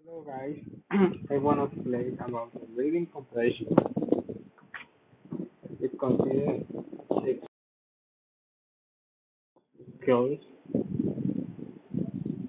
Hello guys, I want to play about the reading comprehension. It considers six skills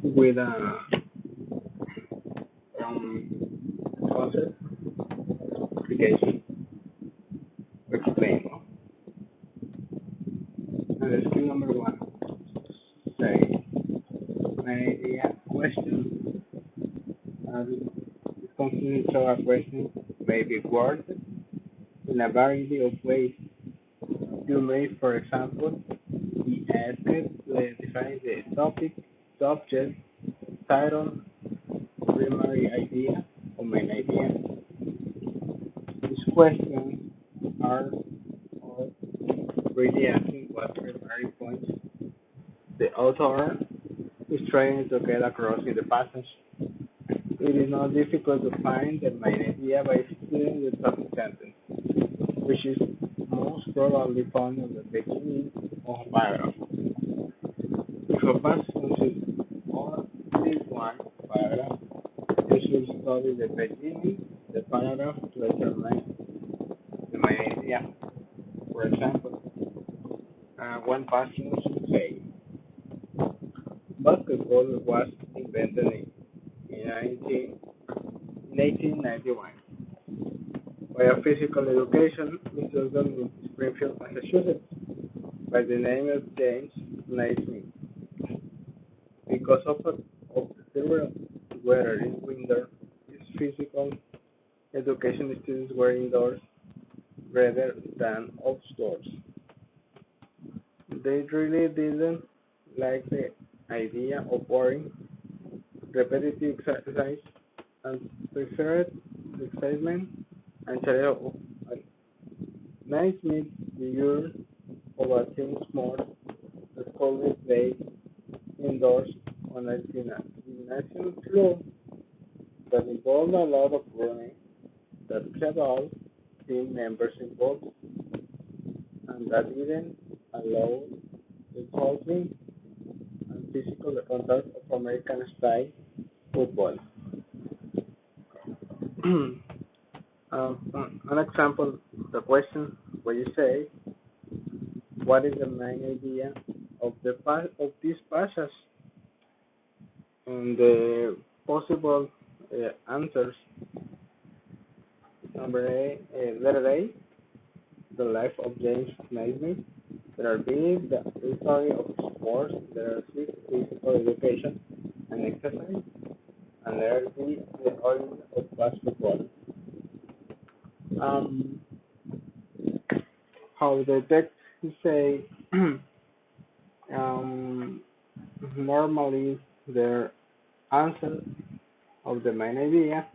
with a concept application to explain. No? And skill number one, say my idea question. It consists of a question may be worded in a variety of ways. You may, for example, be asked to identify the topic, subject, title, primary idea, or main idea. These questions are all really asking what primary points the author is trying to get across in the passage. It is not difficult to find the main idea by studying the topic sentence, which is most probably found at the beginning of a paragraph. If a passage consists only one paragraph, you should study the beginning, the paragraph to determine the main idea. For example, one passage should say, basketball was invented in 1891 by a physical education instructor in Springfield, Massachusetts, by the name of James Naismith. Because of the severe weather in winter, his physical education students were indoors rather than outdoors. They really didn't like the idea of boring, repetitive exercise and preferred the excitement and challenge of a Naismith year of a team sport that could be played indoors on a gymnasium floor that involved a lot of running that kept all team members involved and that didn't allow the talking and physical contact of American style football. An example, the question where you say, what is the main idea of of this passage? And the possible answers. Number A, letter A, the life of James Naismith. Letter B, the history of sports. Letter C, physical education and exercise. And letter D, the origin of basketball. Um, how the text say um, normally the answer of the main idea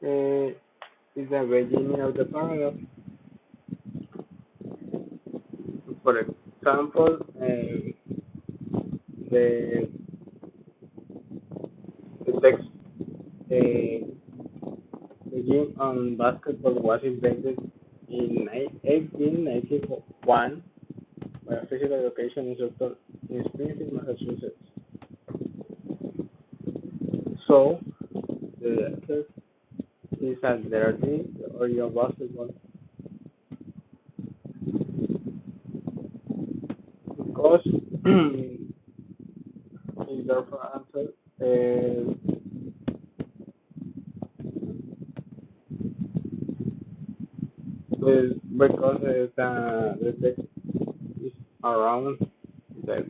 uh, is the beginning of the paragraph. For example, the the text the game on basketball was invented in 1891 by a physical education instructor in Springfield, Massachusetts. So the answer is that there are the origin of basketball because is therefore answer because the text is around the,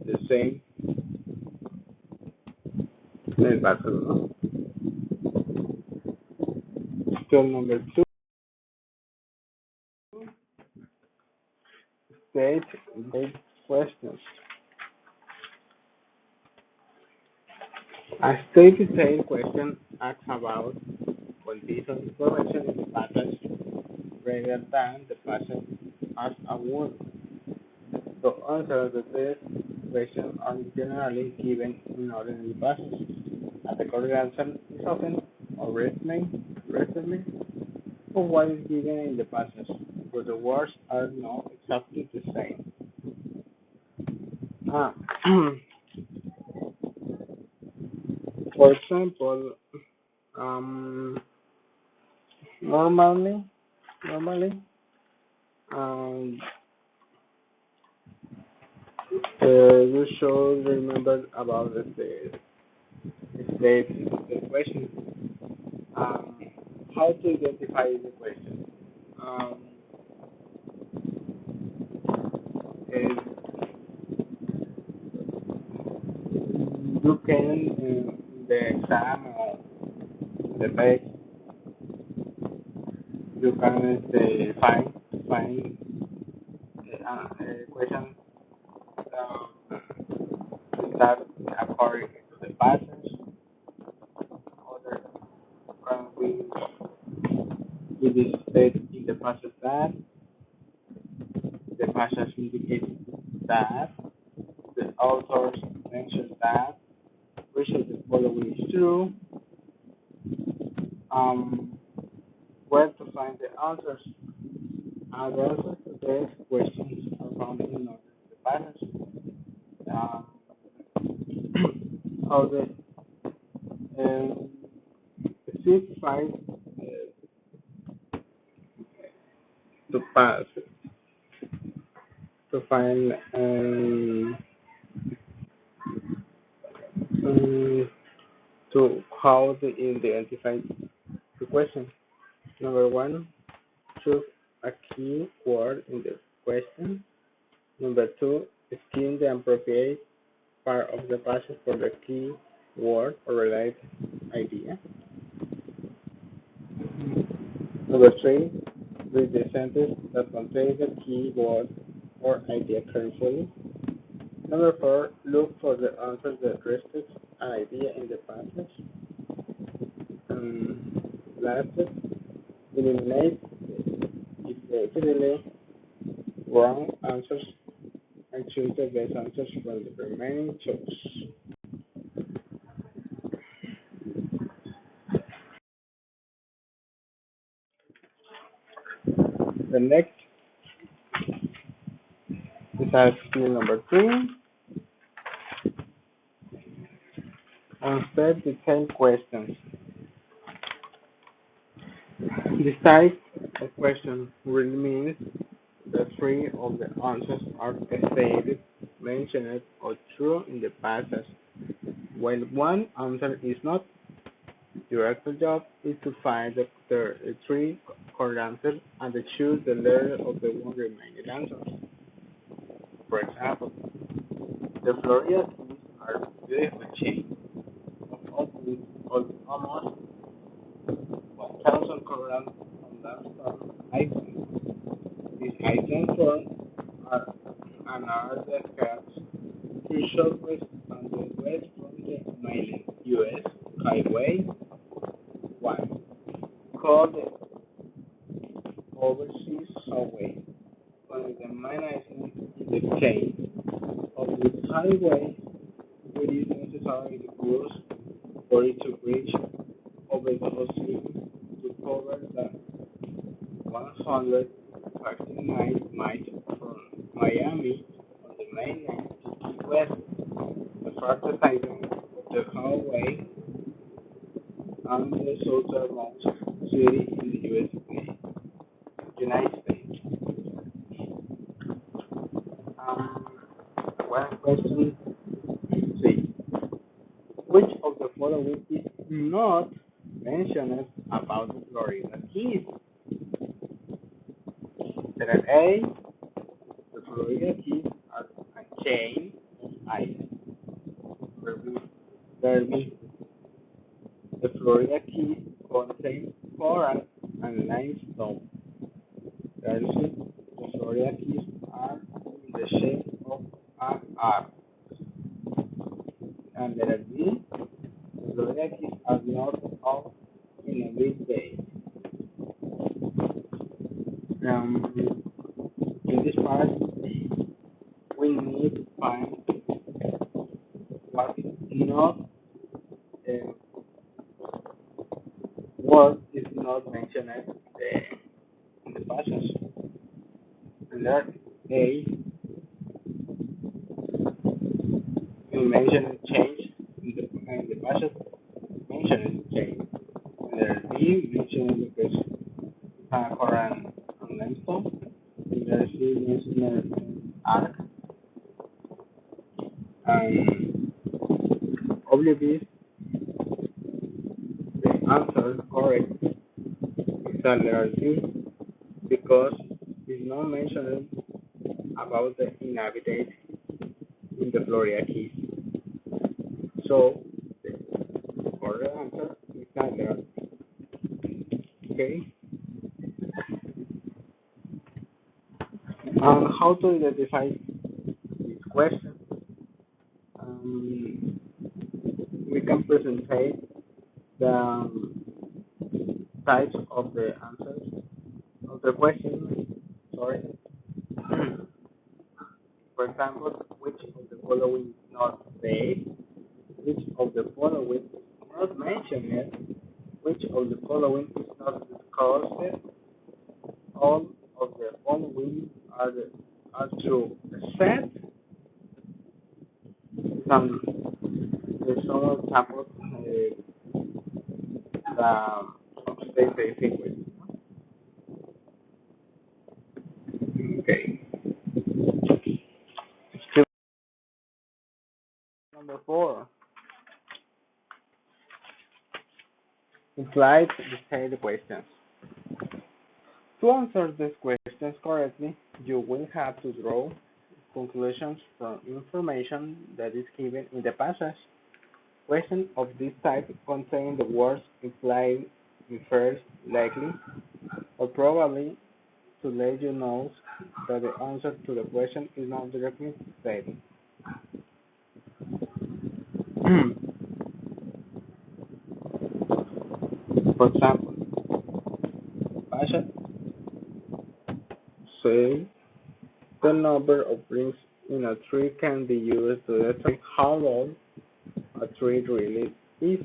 the same as basketball. Skill number two, state based questions. A state detailed question asks about conditions information in the passage rather than the passage as a word. The answers to this question are generally given in ordinary passage. And the correct answer is often a resume of what is given in the passage, but the words are not exactly the same. Ah, For example, um, normally, um, you should remember about the stage of the question. Um, how to identify the question? Um, is you can the exam or the test you can find a question that according to the passage other can we this state in the passage that the passage indicates that the authors mention that which of the following is true, um, where to find the answers. The answers to these questions are found in the passage. Um, how um, the fifth five to pass to find um, to how to identify the question. Number one, choose a key word in the question. Number two, skim the appropriate part of the passage for the key word or related idea. Number three, read the sentence that contains the key word or idea carefully. Number four, look for the answer that restricts an idea in the passage. Lastly, eliminate if the clearly wrong answers and choose the best answers from the remaining choices. The next is our skill number three. Answer the 10 questions. This type of question really means that three of the answers are stated, mentioned, or true in the passage, while one answer is not. Your actual job is to find the three correct answers and to choose the letter of the one remaining answers. For example, the Florida Keys are a beautiful chain of almost 1,000 corals on limestone islands. These islands form are described to shortwest on the west from the mainland U.S. Highway 1, called the Overseas Highway, one of the main islands in the chain of this highway. It is necessary to cruise for it to reach over the ocean to cover the 159 miles from Miami on the mainland to Key West, the farthest island of the highway and the southernmost city in the United States. Um, One question, see, which of the following is not mentioned about the Florida Keys? Letter A, the Florida Keys are a chain of islands. Letter B, the Florida Keys contain coral and limestone. Letter C, the Florida Keys are in the shape of an R. And letter D, the Florida Keys are not off in a big day. In this part, we need to find what is not word is not mentioned in the passage. And there A, you mentioned change in the passage. And obviously, the answer correct is a letter C because it's not mentioned about the inhabited in the Florida Keys. So the correct answer is a letter C. Okay. How to identify this question? Um, we can present the types of the answers of the question. Sorry. For example, which of the following is not said? Which of the following is not mentioned? Which of the following is not discussed? All of the following are true, except some some examples they think with. Okay. Still number 4. Implied detailed questions. To answer these questions correctly, you will have to draw conclusions from information that is given in the passage. Questions of this type contain the words implied, inferred, likely, or probably to let you know that the answer to the question is not directly stated. For example, passage say the number of rings in a tree can be used to determine how long a tree really is.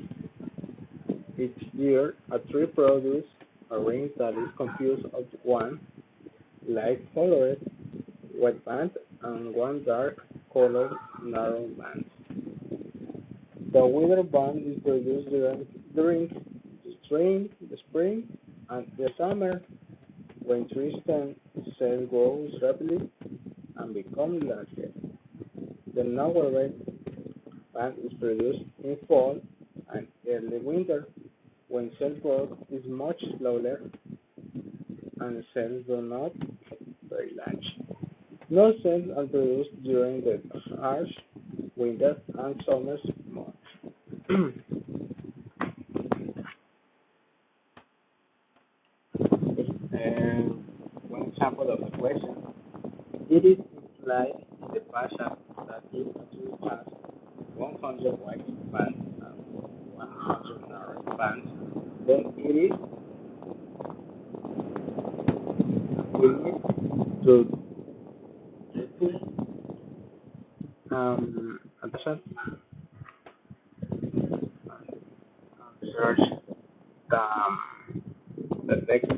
Each year, a tree produces a ring that is composed of one light-colored white band and one dark-colored narrow band. The winter band is produced during the spring and the summer when tree cells grow rapidly and become larger. The lower band is produced in fall and early winter when cell growth is much slower and cells do not get very large. No cells are produced during the harsh winter and summer months. One example of a question. It is implied in the passage that if a tree has 100 white bands and 100 narrow bands, then it is willing to attention and search the text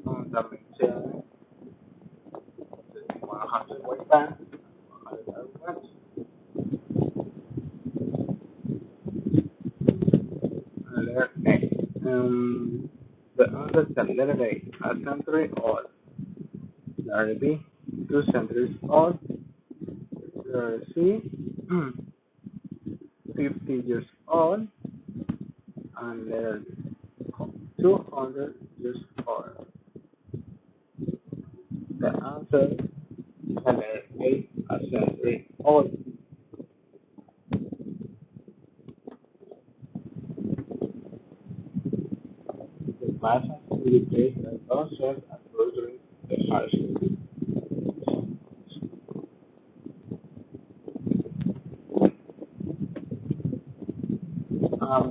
on the mention 100 white bands and 100 narrow bands. Letter A. The answer is letter A, a century old. Letter B, 2 centuries old. Letter C, 50 years old. And letter 200 years old. The answer is letter A, a century old. The passage indicates that those cells are producing the harsh.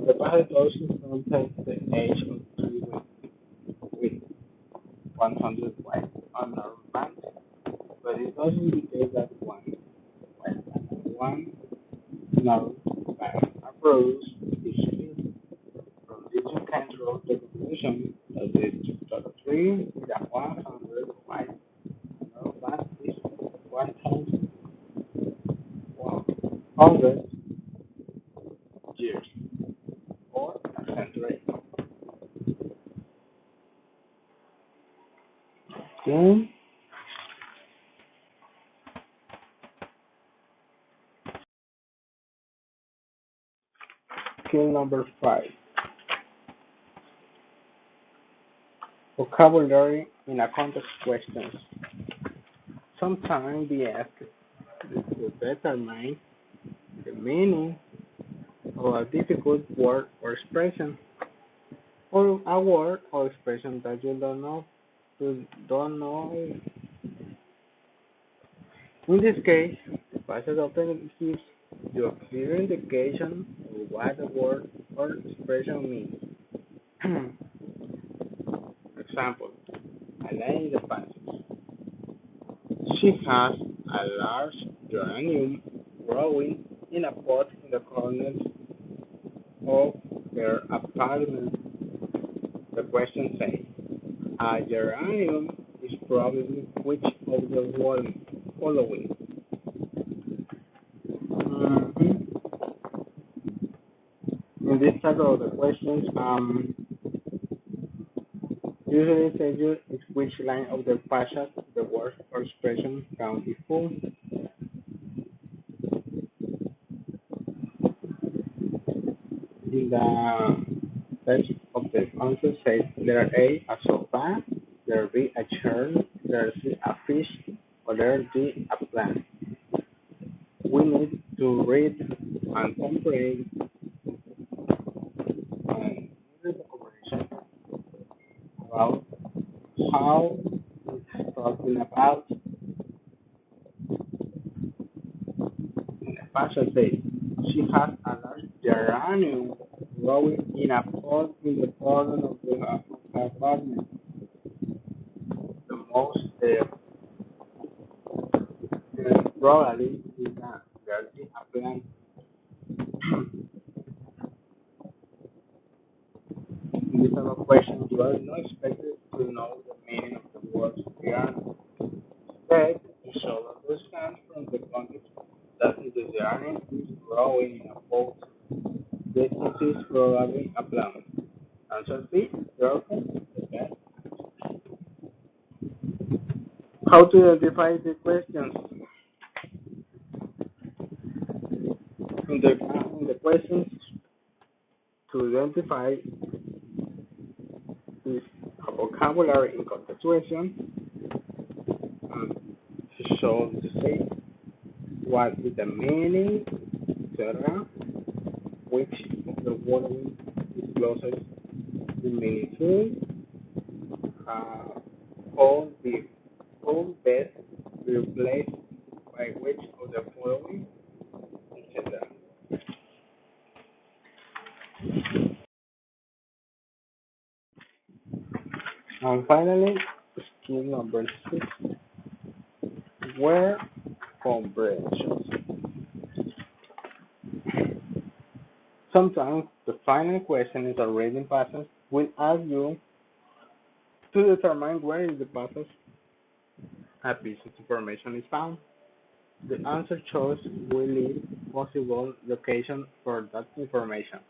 The passage also contains the age of three with 100 white on our band, but it doesn't indicate that one white band and one narrow band are produced each. From this you can draw the conclusion that the total tree with a 100 white narrow band is 1,100 years or a century. Then Skill number 5. Vocabulary in a context questions. Sometimes we ask to determine the meaning of a difficult word or expression, or a word or expression that you don't know. You don't know. In this case, the passage often gives you a clear indication of what the word or expression means. Example: a line in the passage. She has a large geranium growing in a pot in the corner of her apartment. The question says, a geranium is probably which of the following? Mhm. In this type of the questions, usually tells you which line of the passage the word or expression can be full. In the text of the answer says letter A, a sofa, letter B, a chair, letter C, a fish, or letter D, a plant. We need to read and comprehend and read the conversation about how it's talking about in the passage says she has a large geranium growing in a pot in the corner of her apartment. The most probably is that garden a plant. In this type of question, you are not expected to know the meaning of the words geranium. Instead, you should understand from the context that the geranium is growing in a pot. This is probably a plant. Answer B, therefore, the best. How to identify the questions? In the questions, to identify is a vocabulary in context question, um, to show to say what is the meaning, etc. Which of the following is closest to meaningful, uh, all the all best replaced by which of the following, etc. And finally, skill number 6, word comprehension. Sometimes the final question is a reading passage will ask you to determine where in the passage a piece of information is found. The answer choice will leave possible location for that information.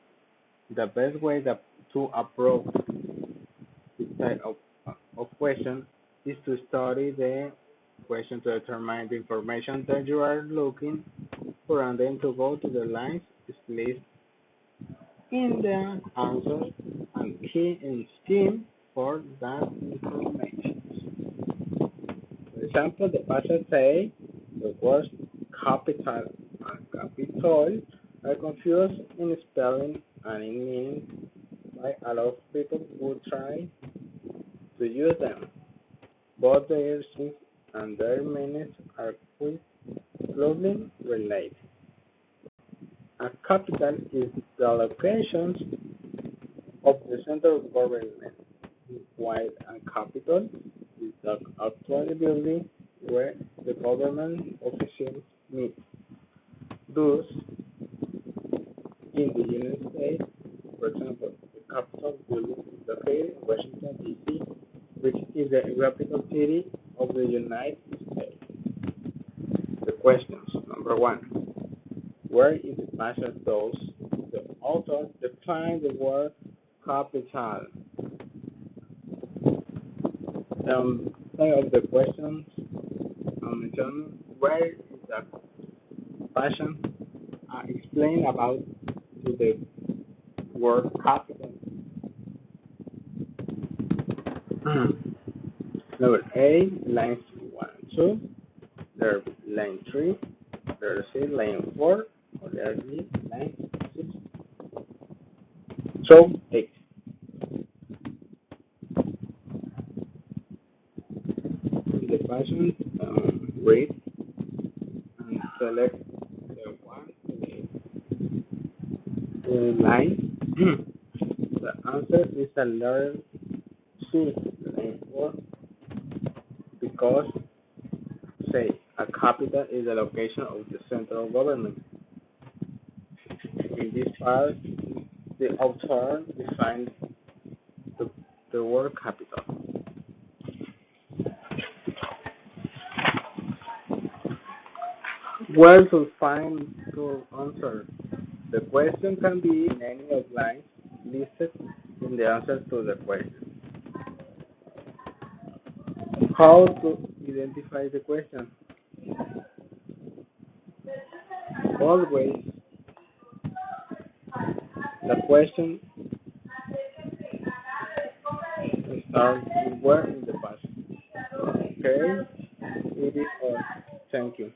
The best way to approach this type of question is to study the question to determine the information that you are looking for and then to go to the lines listed in the answer and key in scheme for that information. For example, the passage says the words capital and capitol are confused in spelling and in meaning by a lot of people who try to use them. Both their sense and their meanings are quite closely related. A capital is the location of the center of government, while a capital is the actual building where the government officials meet. Thus, in the United States, for example, the Capitol building is located in Washington, D.C., which is the capital city of the United States. The questions. Number 1. Where is the passage does the author define the word capital? Some of the questions mentioned where is the passion explain about to the word capital. Number A, lines 1 and 2. There line 3. There C, line 4. Or there B, line 6. So, 8. The person read and select the one line. The answer is a letter C, line 4, because say a capital is the location of the central government. In this part, the author defines the, the word capital. Where to find to answer? The question can be in any of lines listed in the answer to the question. How to identify the question? Always the question starts with where in the past. Okay, it is all. Thank you.